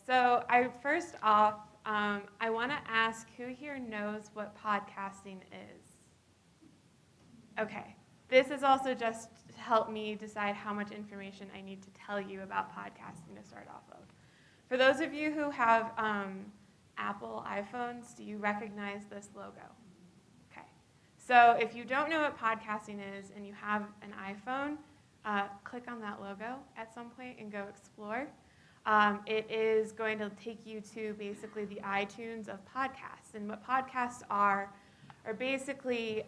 So first off, I want to ask who here knows what podcasting is? Okay. This is also just to help me decide how much information I need to tell you about podcasting to start off of. For those of you who have Apple iPhones, do you recognize this logo? Okay. So if you don't know what podcasting is and you have an iPhone, click on that logo at some point and go explore. It is going to take you to basically the iTunes of podcasts. And what podcasts are basically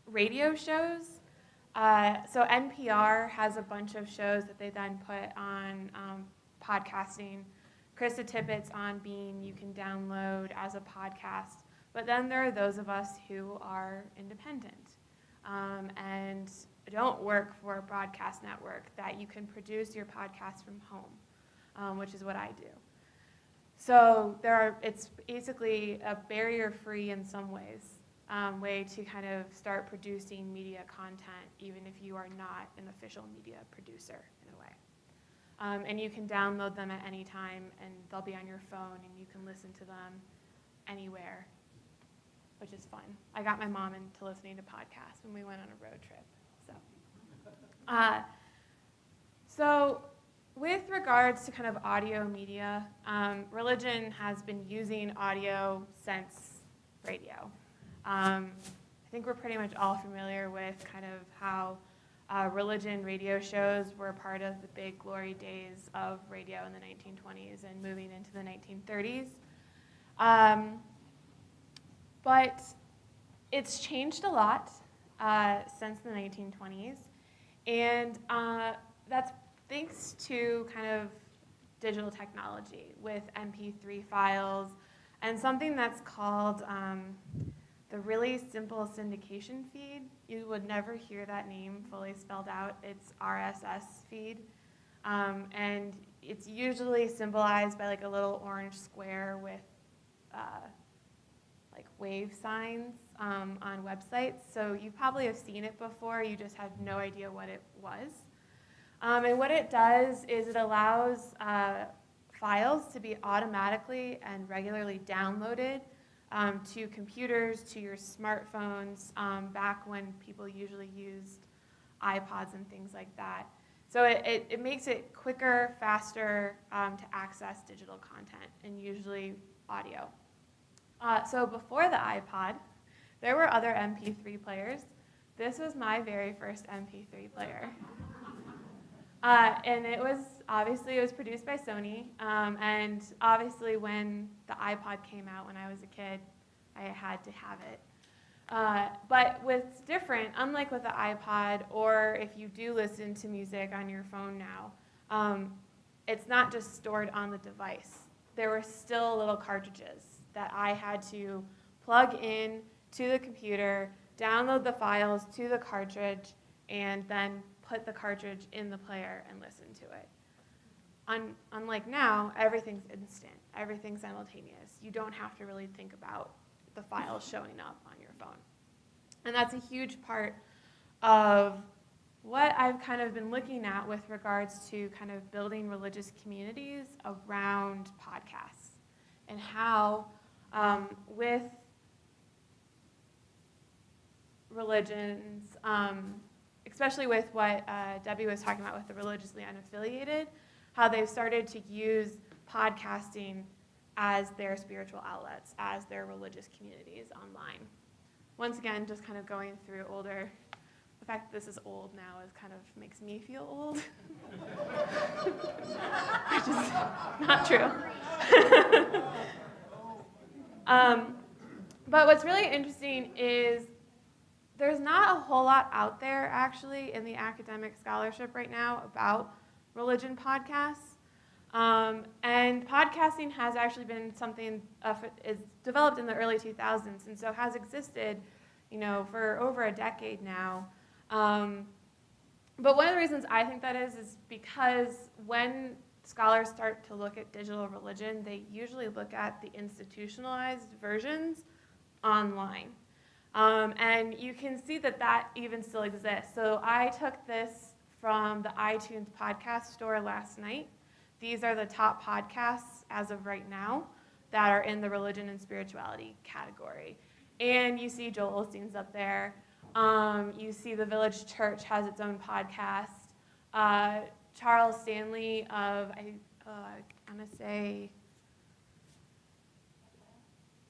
radio shows. So NPR has a bunch of shows that they then put on podcasting. Krista Tippett's on Bean you can download as a podcast. But then there are those of us who are independent and don't work for a broadcast network that you can produce your podcast from home, which is what I do. So it's basically a barrier-free in some ways way to kind of start producing media content, even if you are not an official media producer in a way. And you can download them at any time, and they'll be on your phone, and you can listen to them anywhere, which is fun. I got my mom into listening to podcasts when we went on a road trip. So with regards to kind of audio media, religion has been using audio since radio. I think we're pretty much all familiar with kind of how religion radio shows were part of the big glory days of radio in the 1920s and moving into the 1930s. But it's changed a lot since the 1920s. And that's thanks to kind of digital technology with MP3 files and something that's called the really simple syndication feed. You would never hear that name fully spelled out. It's RSS feed. And it's usually symbolized by like a little orange square with like wave signs on websites. So you probably have seen it before, you just have no idea what it was. And what it does is it allows files to be automatically and regularly downloaded to computers, to your smartphones, back when people usually used iPods and things like that. So it makes it quicker, faster to access digital content, and usually audio. So before the iPod, there were other MP3 players. This was my very first MP3 player. And it was produced by Sony. And obviously when the iPod came out when I was a kid, I had to have it. But what's different, unlike with the iPod, or if you do listen to music on your phone now, it's not just stored on the device. There were still little cartridges that I had to plug in to the computer, download the files to the cartridge, and then put the cartridge in the player and listen to it. Unlike now, everything's instant, everything's simultaneous. You don't have to really think about the files showing up on your phone. And that's a huge part of what I've kind of been looking at with regards to kind of building religious communities around podcasts, and how with religions, especially with what Debbie was talking about with the religiously unaffiliated, how they've started to use podcasting as their spiritual outlets, as their religious communities online. Once again, just kind of going through older, the fact that this is old now is kind of makes me feel old. Which is not true. But what's really interesting is there's not a whole lot out there, actually, in the academic scholarship right now about religion podcasts. And podcasting has actually been something is developed in the early 2000s, and so has existed, for over a decade now. But one of the reasons I think that is because when scholars start to look at digital religion, they usually look at the institutionalized versions online. And you can see that even still exists. So I took this from the iTunes podcast store last night. These are the top podcasts as of right now that are in the religion and spirituality category. And you see Joel Osteen's up there. You see the Village Church has its own podcast. Charles Stanley of, I want to say,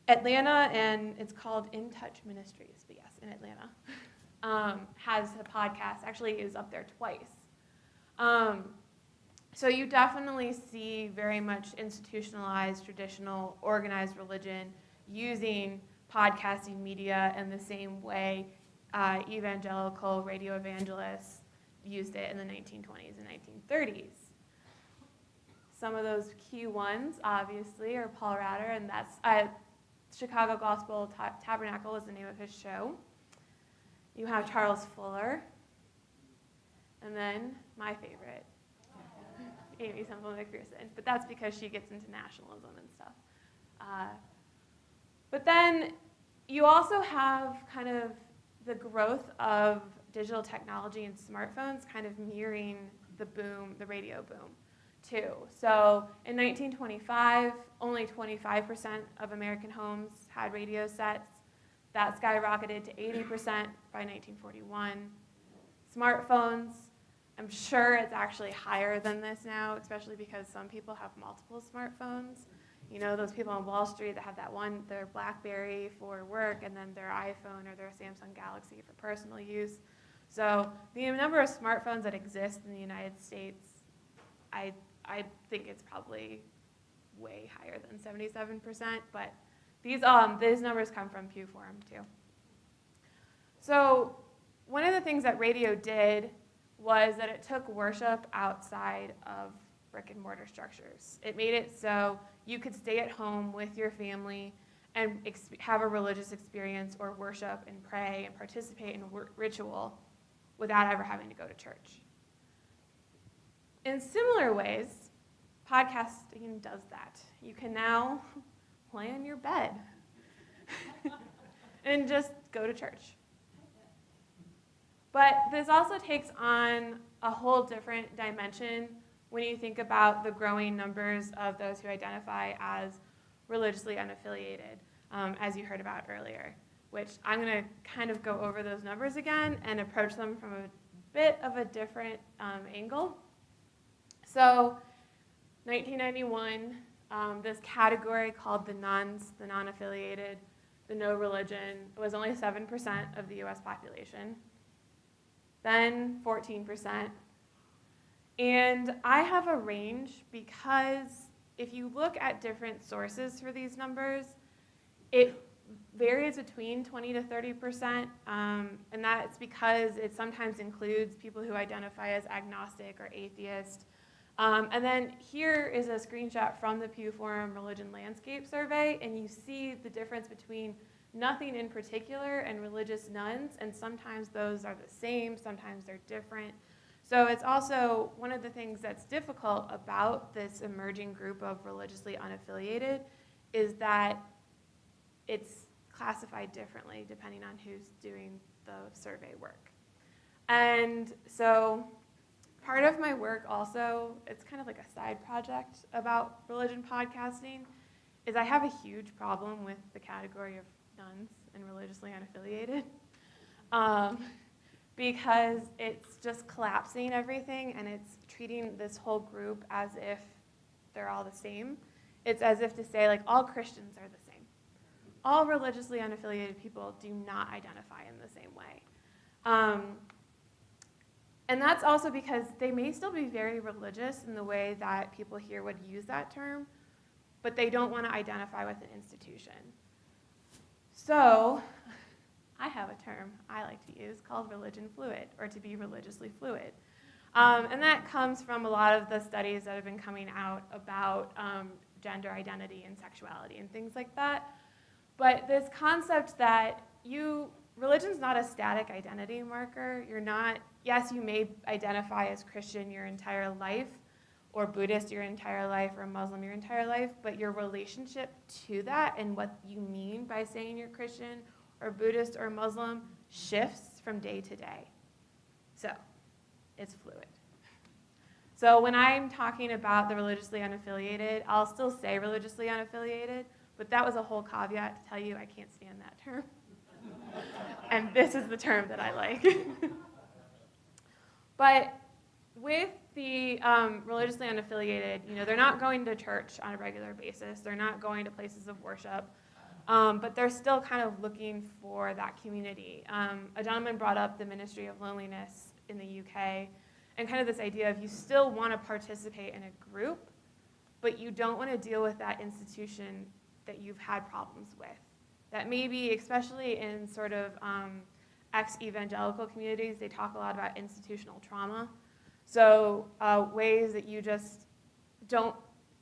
Atlanta, and it's called In Touch Ministries, but yes, in Atlanta, has a podcast. Actually, is up there twice. So you definitely see very much institutionalized, traditional, organized religion using podcasting media in the same way evangelical radio evangelists used it in the 1920s and 1930s. Some of those key ones, obviously, are Paul Rader, and that's Chicago Gospel Tabernacle is the name of his show. You have Charles Fuller, and then my favorite, Amy Semple McPherson, but that's because she gets into nationalism and stuff. But then you also have kind of the growth of digital technology and smartphones kind of mirroring the boom, the radio boom, too. So in 1925, only 25% of American homes had radio sets. That skyrocketed to 80% by 1941. Smartphones, I'm sure it's actually higher than this now, especially because some people have multiple smartphones. You know, those people on Wall Street that have that one, their BlackBerry for work, and then their iPhone or their Samsung Galaxy for personal use. So the number of smartphones that exist in the United States, I think it's probably way higher than 77%, but these numbers come from Pew Forum too. So one of the things that radio did was that it took worship outside of brick and mortar structures. It made it so you could stay at home with your family and have a religious experience or worship and pray and participate in ritual without ever having to go to church. In similar ways, podcasting does that. You can now lay in your bed and just go to church. But this also takes on a whole different dimension when you think about the growing numbers of those who identify as religiously unaffiliated, as you heard about earlier, which I'm going to kind of go over those numbers again and approach them from a bit of a different angle. So 1991, this category called the nones, the non-affiliated, the no religion, was only 7% of the US population. Then 14%. And I have a range because if you look at different sources for these numbers, it varies between 20 to 30%, and that's because it sometimes includes people who identify as agnostic or atheist. And then here is a screenshot from the Pew Forum Religion Landscape Survey, and you see the difference between nothing in particular and religious nones, and sometimes those are the same, sometimes they're different. So it's also one of the things that's difficult about this emerging group of religiously unaffiliated is that it's classified differently depending on who's doing the survey work. And so part of my work also, it's kind of like a side project about religion podcasting, is I have a huge problem with the category of nuns and religiously unaffiliated. Because it's just collapsing everything and it's treating this whole group as if they're all the same. It's as if to say, like, all Christians are the same. All religiously unaffiliated people do not identify in the same way. And that's also because they may still be very religious in the way that people here would use that term, but they don't want to identify with an institution. So I have a term I like to use called religion fluid, or to be religiously fluid. And that comes from a lot of the studies that have been coming out about gender identity and sexuality and things like that. But this concept that religion's not a static identity marker. You're not, yes, you may identify as Christian your entire life, or Buddhist your entire life, or Muslim your entire life, but your relationship to that and what you mean by saying you're Christian or Buddhist or Muslim shifts from day to day. So it's fluid. So when I'm talking about the religiously unaffiliated, I'll still say religiously unaffiliated, but that was a whole caveat to tell you I can't stand that term. And this is the term that I like. But with the religiously unaffiliated, they're not going to church on a regular basis. They're not going to places of worship. But they're still kind of looking for that community. A gentleman brought up the ministry of loneliness in the UK, and kind of this idea of you still want to participate in a group, but you don't want to deal with that institution that you've had problems with. That maybe, especially in sort of ex-evangelical communities, they talk a lot about institutional trauma. So ways that you just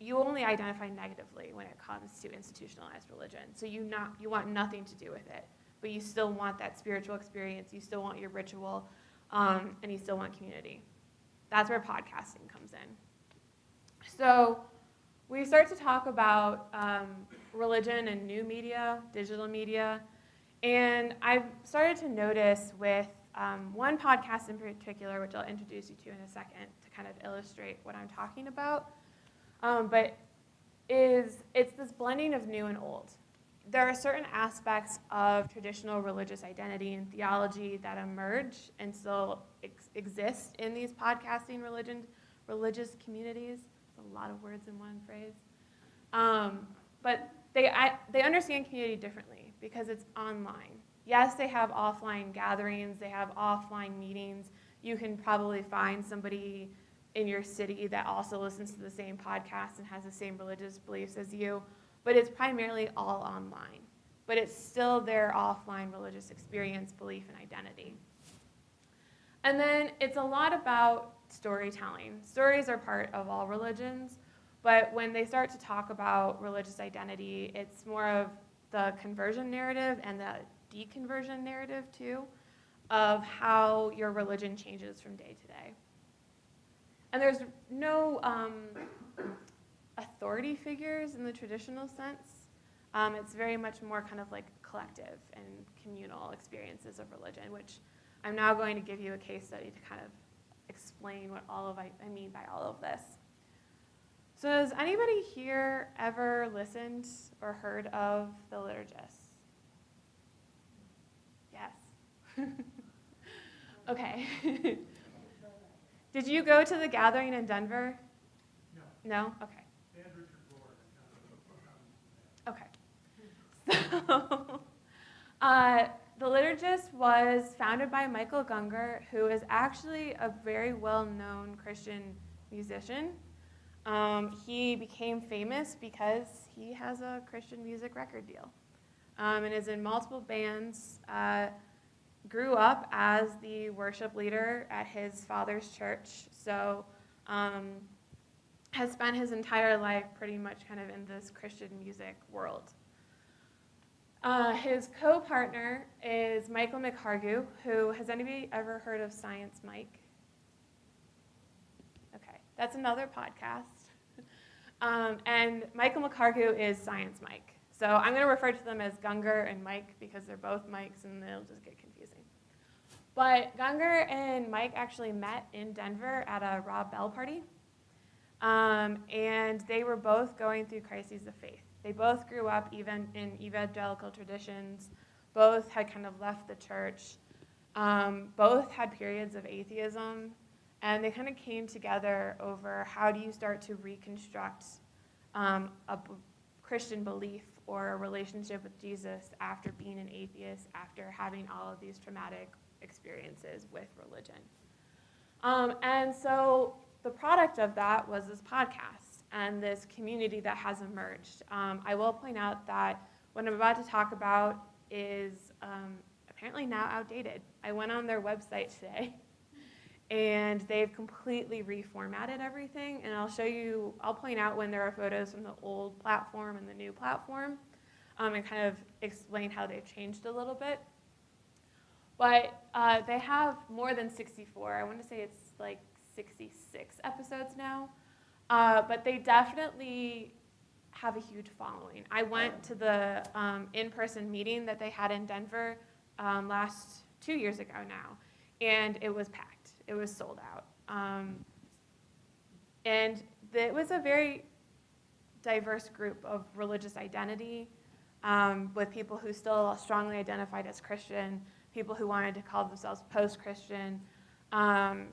you only identify negatively when it comes to institutionalized religion. So you want nothing to do with it, but you still want that spiritual experience, you still want your ritual, and you still want community. That's where podcasting comes in. So we start to talk about religion and new media, digital media, and I've started to notice with one podcast in particular, which I'll introduce you to in a second to kind of illustrate what I'm talking about, but it's this blending of new and old. There are certain aspects of traditional religious identity and theology that emerge and still exist in these podcasting religious communities. It's a lot of words in one phrase. But they understand community differently because it's online. Yes, they have offline gatherings, they have offline meetings. You can probably find somebody in your city that also listens to the same podcast and has the same religious beliefs as you, but it's primarily all online. But it's still their offline religious experience, belief, and identity. And then it's a lot about storytelling. Stories are part of all religions, but when they start to talk about religious identity, it's more of the conversion narrative and the deconversion narrative, too, of how your religion changes from day to day. And there's no authority figures in the traditional sense. It's very much more kind of like collective and communal experiences of religion, which I'm now going to give you a case study to kind of explain what I mean by all of this. So has anybody here ever listened or heard of the liturgists? Yes. Okay. Did you go to the gathering in Denver? No. No? Okay. Okay. So, the liturgist was founded by Michael Gungor, who is actually a very well-known Christian musician. He became famous because he has a Christian music record deal and is in multiple bands. Grew up as the worship leader at his father's church, so has spent his entire life pretty much kind of in this Christian music world. His co-partner is Michael McHargue, who, has anybody ever heard of Science Mike? Okay, that's another podcast. And Michael McHargue is Science Mike. So I'm going to refer to them as Gungor and Mike because they're both Mikes and they'll just get confusing. But Gungor and Mike actually met in Denver at a Rob Bell party. And they were both going through crises of faith. They both grew up even in evangelical traditions. Both had kind of left the church. Both had periods of atheism. And they kind of came together over how do you start to reconstruct a Christian belief or a relationship with Jesus after being an atheist, after having all of these traumatic experiences with religion. And so the product of that was this podcast and this community that has emerged. I will point out that what I'm about to talk about is apparently now outdated. I went on their website today, and they've completely reformatted everything, and I'll point out when there are photos from the old platform and the new platform, and kind of explain how they've changed a little bit. But they have more than 64. I want to say it's like 66 episodes now. But they definitely have a huge following. I went to the in-person meeting that they had in Denver 2 years ago now, and it was packed. It was sold out. And it was a very diverse group of religious identity, with people who still strongly identified as Christian, people who wanted to call themselves post-Christian,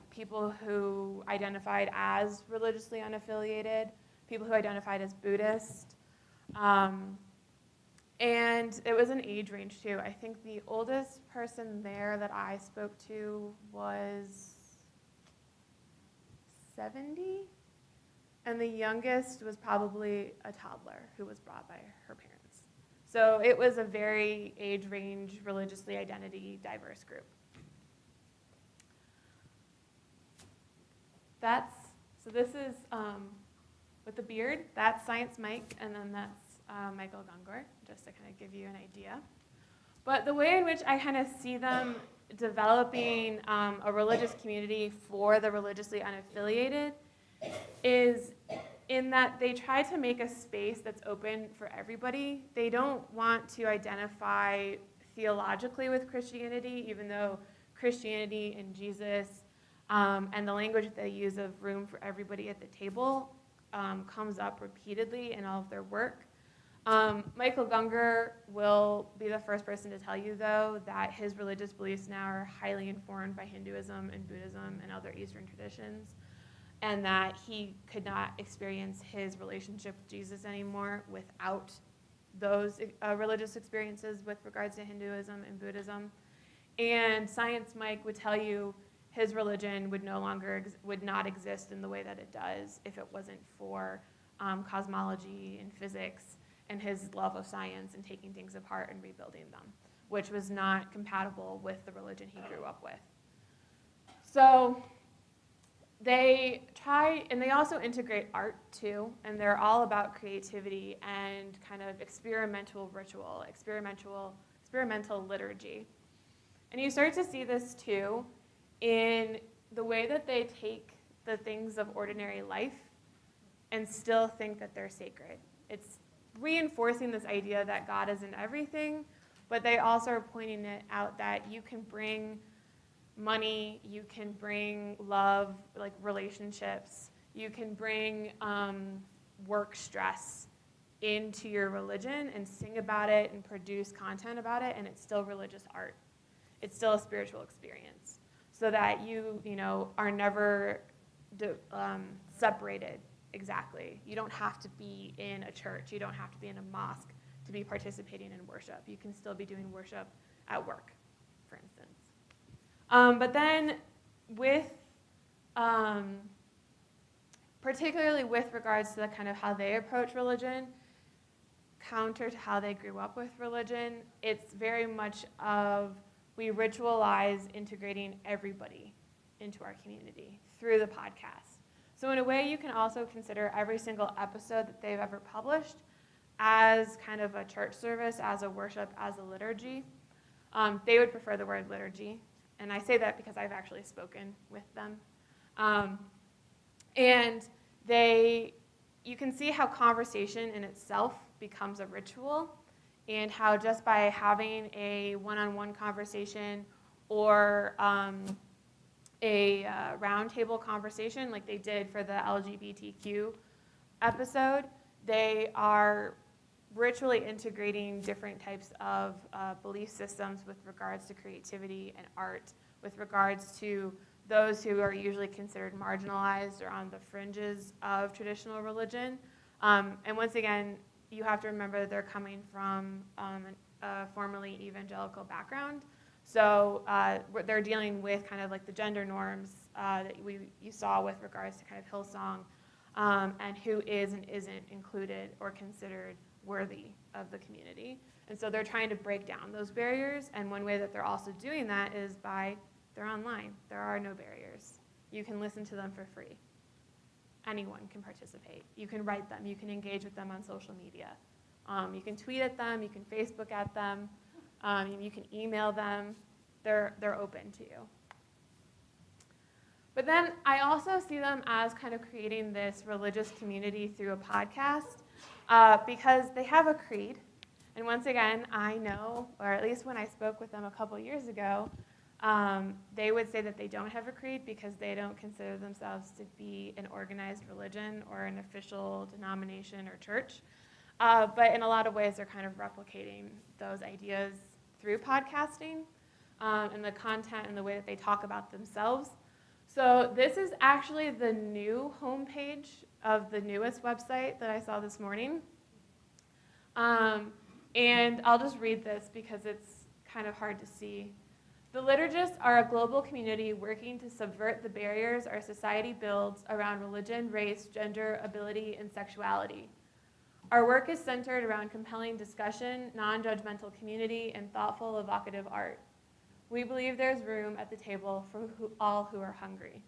people who identified as religiously unaffiliated, people who identified as Buddhist. And it was an age range, too. I think the oldest person there that I spoke to was 70, and the youngest was probably a toddler who was brought by her parents. So it was a very age range, religiously identity diverse group. So this is, with the beard, that's Science Mike, and then that's Michael Gungor, just to kind of give you an idea. But the way in which I kind of see them developing a religious community for the religiously unaffiliated is in that they try to make a space that's open for everybody. They don't want to identify theologically with Christianity, even though Christianity and Jesus and the language that they use of room for everybody at the table comes up repeatedly in all of their work. Michael Gungor will be the first person to tell you, though, that his religious beliefs now are highly informed by Hinduism and Buddhism and other Eastern traditions, and that he could not experience his relationship with Jesus anymore without those religious experiences with regards to Hinduism and Buddhism. And Science Mike would tell you his religion would not exist in the way that it does if it wasn't for cosmology and physics and his love of science and taking things apart and rebuilding them, which was not compatible with the religion he grew up with. So they try, and they also integrate art too, and they're all about creativity and kind of experimental ritual, experimental liturgy. And you start to see this too in the way that they take the things of ordinary life and still think that they're sacred. It's reinforcing this idea that God is in everything, but they also are pointing it out that you can bring money, you can bring love, like relationships, you can bring work stress into your religion and sing about it and produce content about it, and it's still religious art. It's still a spiritual experience, so that you are never separated exactly. You don't have to be in a church. You don't have to be in a mosque to be participating in worship. You can still be doing worship at work, for instance. But then particularly with regards to the kind of how they approach religion, counter to how they grew up with religion, it's very much of we ritualize integrating everybody into our community through the podcast. So in a way, you can also consider every single episode that they've ever published as kind of a church service, as a worship, as a liturgy. They would prefer the word liturgy, and I say that because I've actually spoken with them. And you can see how conversation in itself becomes a ritual, and how just by having a one-on-one conversation or a roundtable conversation like they did for the LGBTQ episode, they are ritually integrating different types of belief systems with regards to creativity and art, with regards to those who are usually considered marginalized or on the fringes of traditional religion. And once again, you have to remember that they're coming from a formerly evangelical background. So they're dealing with kind of like the gender norms that you saw with regards to kind of Hillsong, and who is and isn't included or considered worthy of the community. And so they're trying to break down those barriers, and one way that they're also doing that is they're online. There are no barriers. You can listen to them for free. Anyone can participate. You can write them. You can engage with them on social media. You can tweet at them. You can Facebook at them. You can email them. They're open to you. But then I also see them as kind of creating this religious community through a podcast because they have a creed. And once again, I know, or at least when I spoke with them a couple years ago, They would say that they don't have a creed because they don't consider themselves to be an organized religion or an official denomination or church. But in a lot of ways, they're kind of replicating those ideas through podcasting and the content and the way that they talk about themselves. So this is actually the new homepage of the newest website that I saw this morning. And I'll just read this because it's kind of hard to see. The liturgists are a global community working to subvert the barriers our society builds around religion, race, gender, ability, and sexuality. Our work is centered around compelling discussion, non-judgmental community, and thoughtful, evocative art. We believe there's room at the table for all who are hungry.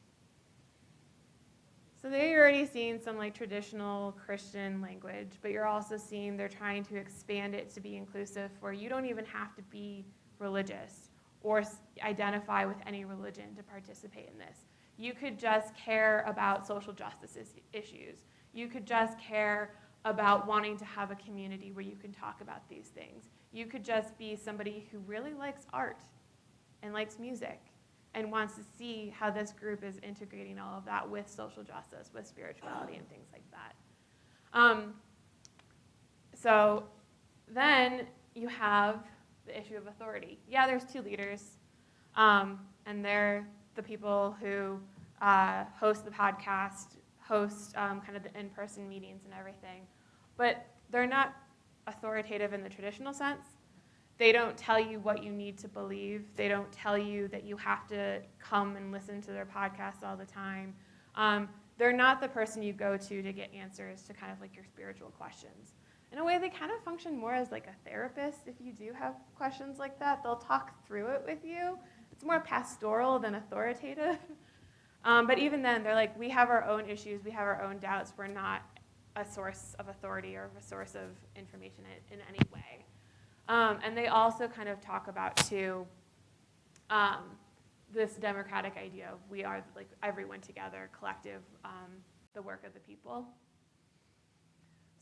So they're already seeing some like traditional Christian language, but you're also seeing they're trying to expand it to be inclusive where you don't even have to be religious or identify with any religion to participate in this. You could just care about social justice issues. You could just care about wanting to have a community where you can talk about these things. You could just be somebody who really likes art and likes music and wants to see how this group is integrating all of that with social justice, with spirituality, and things like that. So then you have the issue of authority. Yeah, there's two leaders, and they're the people who host the podcast, host kind of the in-person meetings and everything. But they're not authoritative in the traditional sense. They don't tell you what you need to believe. They don't tell you that you have to come and listen to their podcasts all the time. They're not the person you go to get answers to kind of like your spiritual questions. In a way, they kind of function more as like a therapist. If you do have questions like that, they'll talk through it with you. It's more pastoral than authoritative. But even then, they're like, we have our own issues. We have our own doubts. We're not a source of authority or a source of information in any way. And they also kind of talk about, too, this democratic idea of we are like everyone together, collective, the work of the people.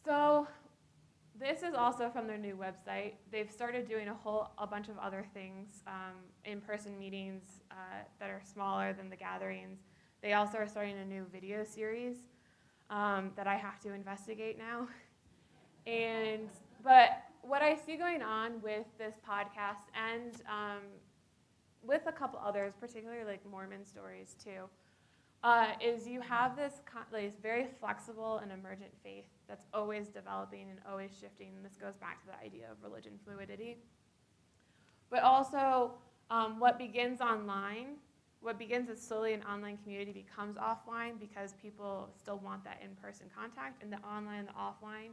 So this is also from their new website. They've started doing a bunch of other things, in-person meetings that are smaller than the gatherings. They also are starting a new video series that I have to investigate now. But what I see going on with this podcast and with a couple others, particularly like Mormon stories too, is you have this very flexible and emergent faith that's always developing and always shifting. And this goes back to the idea of religion fluidity. But also, what begins online, what begins as solely an online community becomes offline because people still want that in-person contact, and the online and the offline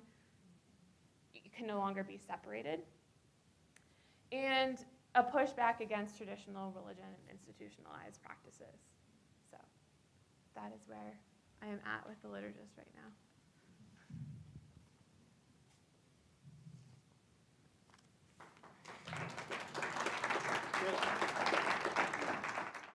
can no longer be separated. And a pushback against traditional religion and institutionalized practices. So that is where I am at with the liturgist right now.